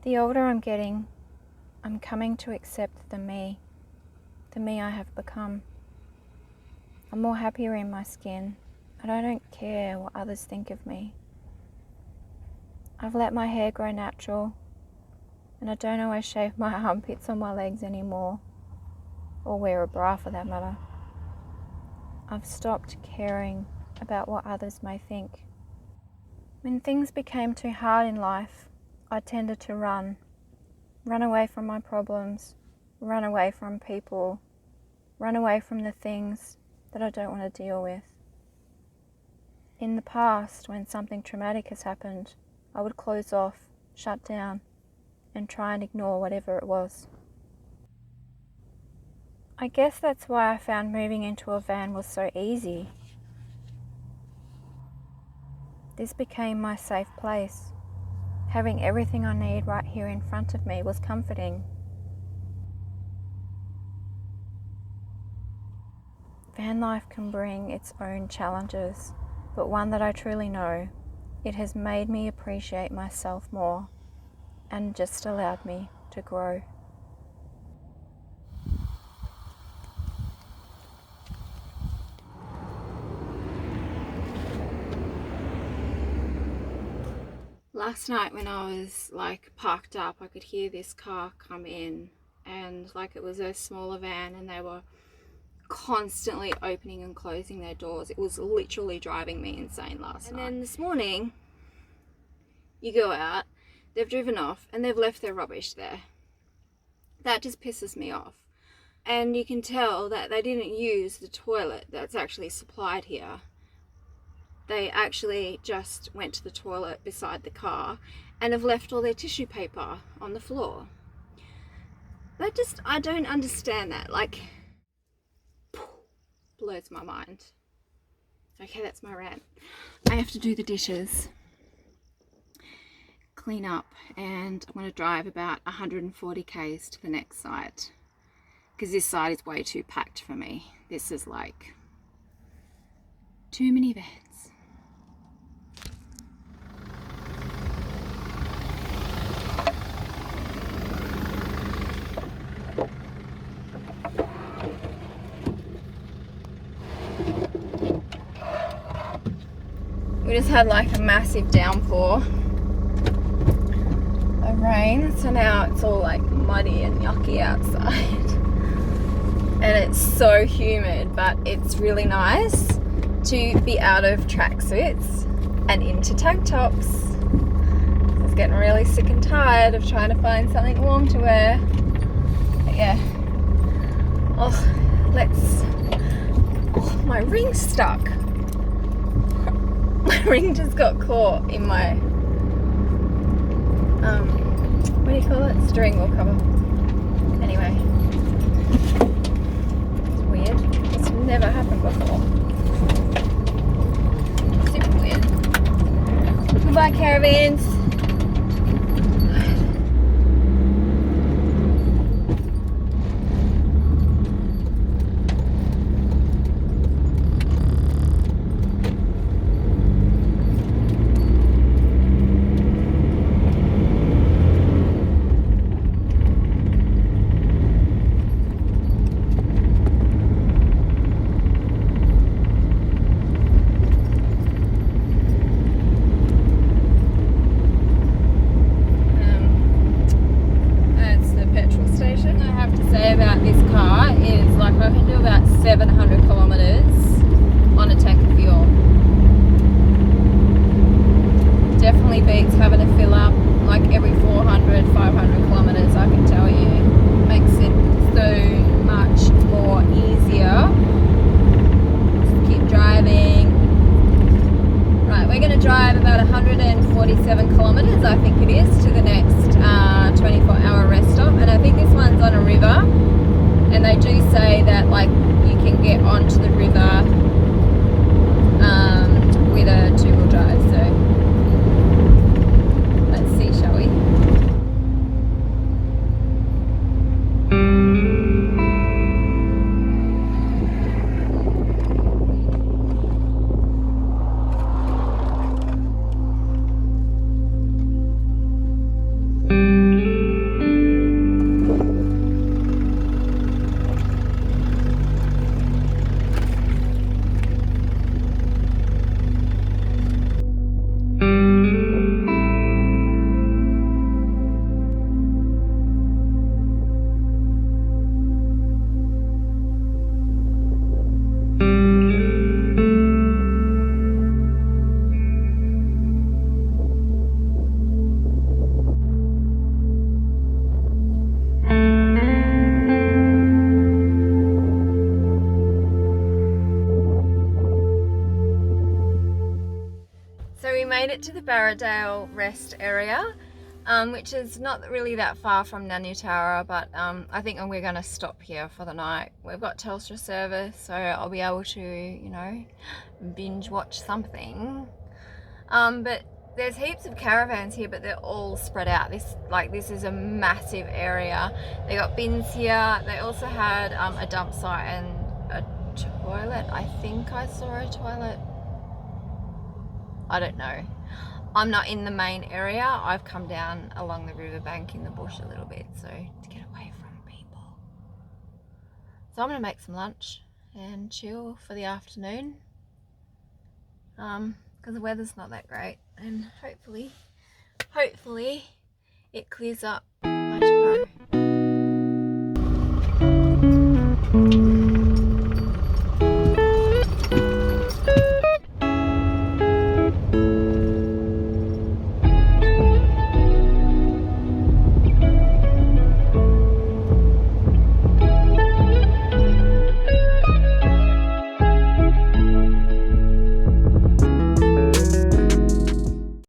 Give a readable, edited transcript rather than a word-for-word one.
The older I'm getting, I'm coming to accept the me I have become. I'm more happier in my skin, and I don't care what others think of me. I've let my hair grow natural, and I don't always shave my armpits on my legs anymore, or wear a bra for that matter. I've stopped caring about what others may think. When things became too hard in life, I tended to run away from my problems, run away from people, run away from the things that I don't want to deal with. In the past, when something traumatic has happened, I would close off, shut down, and try and ignore whatever it was. I guess that's why I found moving into a van was so easy. This became my safe place. Having everything I need right here in front of me was comforting. Van life can bring its own challenges, but one that I truly know, it has made me appreciate myself more and just allowed me to grow. Last night when I was parked up, I could hear this car come in, and it was a smaller van, and they were constantly opening and closing their doors. It was literally driving me insane last night. And then this morning, you go out, they've driven off, and they've left their rubbish there. That just pisses me off. And you can tell that they didn't use the toilet that's actually supplied here. They actually just went to the toilet beside the car and have left all their tissue paper on the floor. I don't understand that. Blows my mind. Okay, that's my rant. I have to do the dishes, clean up, and I'm going to drive about 140 k's to the next site, because this site is way too packed for me. This is too many vans. We just had a massive downpour of rain, so now it's all muddy and yucky outside. And it's so humid, but it's really nice to be out of tracksuits and into tank tops. I was getting really sick and tired of trying to find something warm to wear. But yeah. My ring's stuck. My ring just got caught in my what do you call it? Steering wheel cover. Anyway, it's weird. It's never happened before. Super weird. Goodbye, caravans. About this car is I can do about 700 kilometers on a tank of fuel. Definitely beats having to fill up every 400, 500 kilometers, I can tell you. Makes it so much more easier. Just keep driving. Right, we're going to drive about 147 kilometers, I think it is, to the next 24-hour rest stop, and I think this one's on a river, and they do say that you can get onto the river with a two-wheel drive, so let's see, shall we? made it to the Barradale rest area, which is not really that far from Nanyutara, but I think we're going to stop here for the night. We've got Telstra service, so I'll be able to, you know, binge watch something. But there's heaps of caravans here, but they're all spread out. This is a massive area. They got bins here. They also had a dump site and a toilet. I think I saw a toilet. I don't know. I'm not in the main area. I've come down along the riverbank in the bush a little bit, so to get away from people. So I'm gonna make some lunch and chill for the afternoon. Because the weather's not that great, and hopefully it clears up.